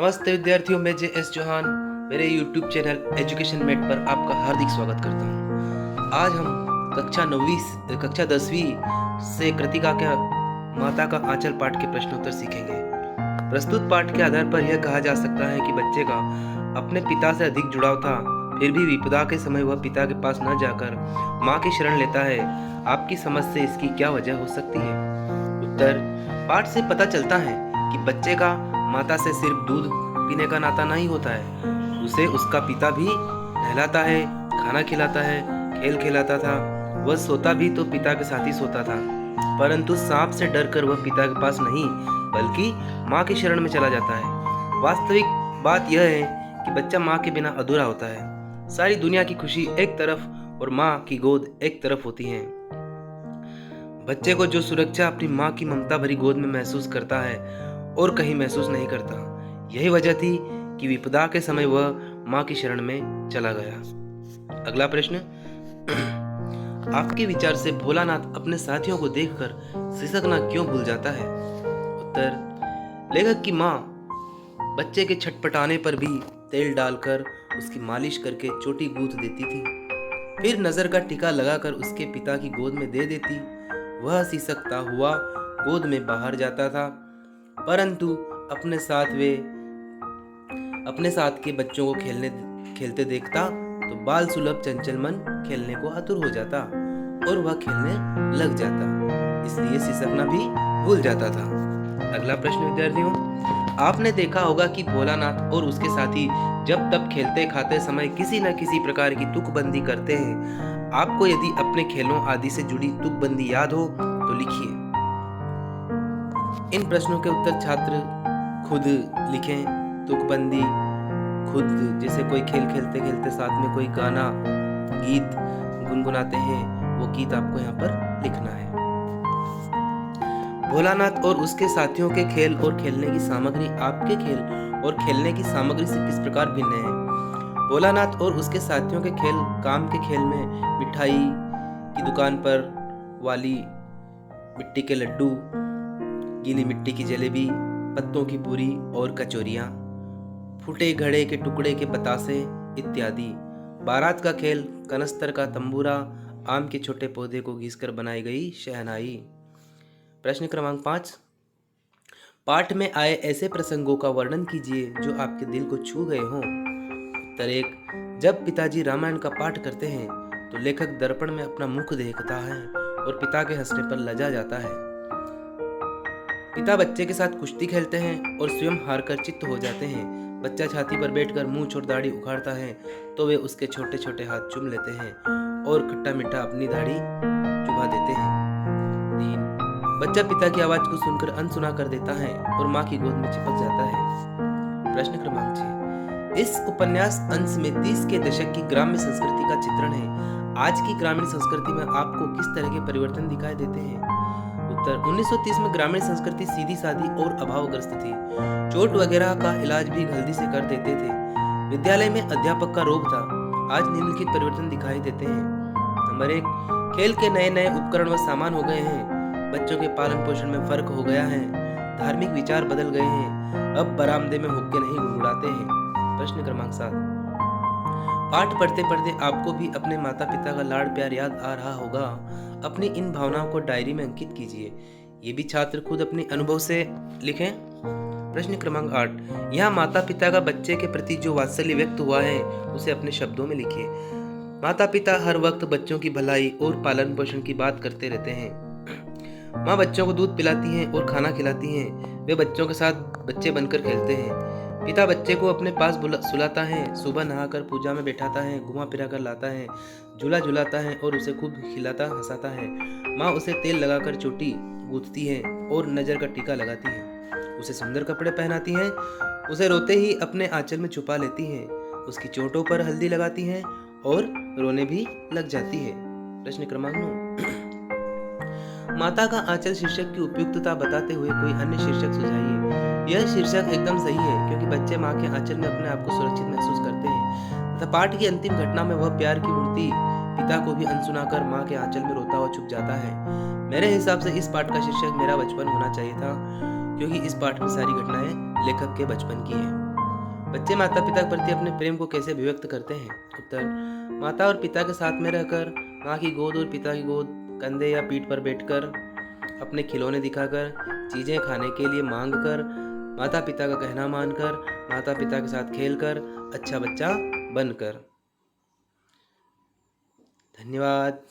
नमस्ते विद्यार्थियों, मैं जे.एस. चौहान मेरे YouTube चैनल एजुकेशन मेट पर आपका हार्दिक स्वागत करता हूँ। आज हम कक्षा 10वीं से कृतिका के माता का आंचल पाठ के प्रश्नोत्तर सीखेंगे। प्रस्तुत पाठ के आधार पर यह कहा जा सकता है कि बच्चे का अपने पिता से अधिक जुड़ाव था, फिर भी विपदा के समय वह पिता के पास न जाकर माँ की शरण लेता है। आपकी समझ से इसकी क्या वजह हो सकती है? उत्तर: पाठ से पता चलता है कि बच्चे का माता से सिर्फ दूध पीने का नाता नहीं होता है, उसे उसका पिता भी नहलाता है, खाना खिलाता है, खेल खिलाता था। वह सोता भी तो पिता के साथ ही सोता था, परंतु सांप से डरकर वह पिता के पास नहीं बल्कि माँ की शरण में चला जाता है। वास्तविक बात यह है कि बच्चा माँ के बिना अधूरा होता है। सारी दुनिया की खुशी एक तरफ और माँ की गोद एक तरफ होती है। बच्चे को जो सुरक्षा अपनी माँ की ममता भरी गोद में महसूस करता है और कहीं महसूस नहीं करता, यही वजह थी कि विपदा के समय वह माँ की शरण में चला गया। अगला प्रश्न: आपके विचार से भोलानाथ अपने साथियों को देखकर सिसकना क्यों भूल जाता है? उत्तर: लेखक की माँ बच्चे के छटपटाने पर भी तेल डालकर उसकी मालिश करके चोटी गूंथ देती थी, फिर नजर का टीका लगाकर उसके पिता की गोद में दे देती। वह सिसकता हुआ गोद में बाहर जाता था, परंतु अपने साथ के बच्चों को खेलते देखता तो बाल सुलभ चंचल मन खेलने को आतुर हो जाता और वह खेलने लग जाता, इसलिए सिसकना भी भूल जाता था। अगला प्रश्न विद्यार्थियों, आपने देखा होगा कि भोलानाथ और उसके साथी जब तब खेलते खाते समय किसी न किसी प्रकार की तुकबंदी करते हैं। आपको यदि अपने खेलों आदि से जुड़ी तुकबंदी याद हो तो लिखिए। इन प्रश्नों के उत्तर छात्र खुद लिखें। तुकबंदी खुद, जैसे कोई खेल खेलते खेलते साथ में कोई गाना गीत गुनगुनाते हैं, वो गीत आपको यहाँ पर लिखना है। भोलानाथ और उसके साथियों के खेल और खेलने की सामग्री आपके खेल और खेलने की सामग्री से किस प्रकार भिन्न है? भोलानाथ और उसके साथियों के खेल काम के खेल में मिठाई की दुकान पर वाली मिट्टी के लड्डू, गीली मिट्टी की जलेबी, पत्तों की पूरी और कचौरियाँ, फूटे घड़े के टुकड़े के बतासे इत्यादि। बारात का खेल कनस्तर का तंबूरा, आम के छोटे पौधे को घिसकर बनाई गई शहनाई। प्रश्न क्रमांक 5, पाठ में आए ऐसे प्रसंगों का वर्णन कीजिए जो आपके दिल को छू गए हों। उत्तर 1, जब पिताजी रामायण का पाठ करते हैं तो लेखक दर्पण में अपना मुख देखता है और पिता के हंसने पर लजा जाता है। पिता बच्चे के साथ कुश्ती खेलते हैं और स्वयं हारकर चित्त हो जाते हैं। बच्चा छाती पर बैठकर मूंछ और दाढ़ी उखाड़ता है तो वे उसके छोटे छोटे हाथ चूम लेते हैं और खट्टा मीठा अपनी दाढ़ी चुभा देते हैं। 3, बच्चा पिता की आवाज को सुनकर अनसुना कर देता है और माँ की गोद में चिपक जाता है। प्रश्न क्रमांक 6, इस उपन्यास अंश में 30 के दशक की ग्राम्य संस्कृति का चित्रण है। आज की ग्रामीण संस्कृति में आपको किस तरह के परिवर्तन दिखाई देते हैं? उत्तर: 1930 में ग्रामीण संस्कृति सीधी सादी और अभावग्रस्त थी। चोट वगैरह का इलाज भी जल्दी से कर देते थे। विद्यालय में अध्यापक का रोब था। आज निम्नलिखित परिवर्तन दिखाई देते हैं। नंबर 1, खेल के नए नए उपकरण व सामान हो गए हैं। बच्चों के पालन पोषण में फर्क हो गया है। धार्मिक विचार बदल गए हैं। अब बरामदे में हुक्के नहीं गुड़गुड़ाते हैं। प्रश्न क्रमांक 7, पाठ पढ़ते पढ़ते आपको भी अपने माता पिता का लाड़ प्यार याद आ रहा होगा। अपनी इन भावनाओं को डायरी में अंकित कीजिए। ये भी छात्र खुद अपने अनुभव से लिखें। प्रश्न क्रमांक 8, यहाँ माता पिता का बच्चे के प्रति जो वात्सल्य व्यक्त हुआ है उसे अपने शब्दों में लिखिए। माता पिता हर वक्त बच्चों की भलाई और पालन पोषण की बात करते रहते हैं। माँ बच्चों को दूध पिलाती हैं और खाना खिलाती हैं। वे बच्चों के साथ बच्चे बनकर खेलते हैं। पिता बच्चे को अपने पास सुलाता है, सुबह नहाकर पूजा में बैठाता है, घुमा फिरा कर लाता है, झूला झुलाता है और उसे खूब खिलाता हंसाता है। माँ उसे तेल लगाकर चोटी गूंथती है और नजर का टीका लगाती है, उसे सुंदर कपड़े पहनाती है, उसे रोते ही अपने आंचल में छुपा लेती है, उसकी चोटों पर हल्दी लगाती है और रोने भी लग जाती है। प्रश्न क्रमांक 9, माता का आंचल शीर्षक की उपयुक्तता बताते हुए कोई अन्य शीर्षक सुझाइए। यह शीर्षक एकदम सही है क्योंकि बच्चे माँ के आंचल में अपने आप को सुरक्षित महसूस करते हैं तथा पाठ की अंतिम घटना में वह प्यार की मूर्ति पिता को भी अनसुना कर माँ के आंचल में रोता हुआ छुप जाता है। मेरे हिसाब से इस पाठ का शीर्षक मेरा बचपन होना चाहिए था क्योंकि इस पाठ में सारी घटनाएं लेखक के बचपन की हैं। बच्चे माता पिता के प्रति अपने प्रेम को कैसे अभिव्यक्त करते हैं? उत्तर, माता और पिता के साथ में रहकर, माँ की गोद और पिता की गोद, कंधे या पीठ पर बैठकर, अपने खिलौने दिखाकर, चीज़ें खाने के लिए मांग कर, माता पिता का कहना मानकर, माता पिता के साथ खेलकर, अच्छा बच्चा बनकर। धन्यवाद।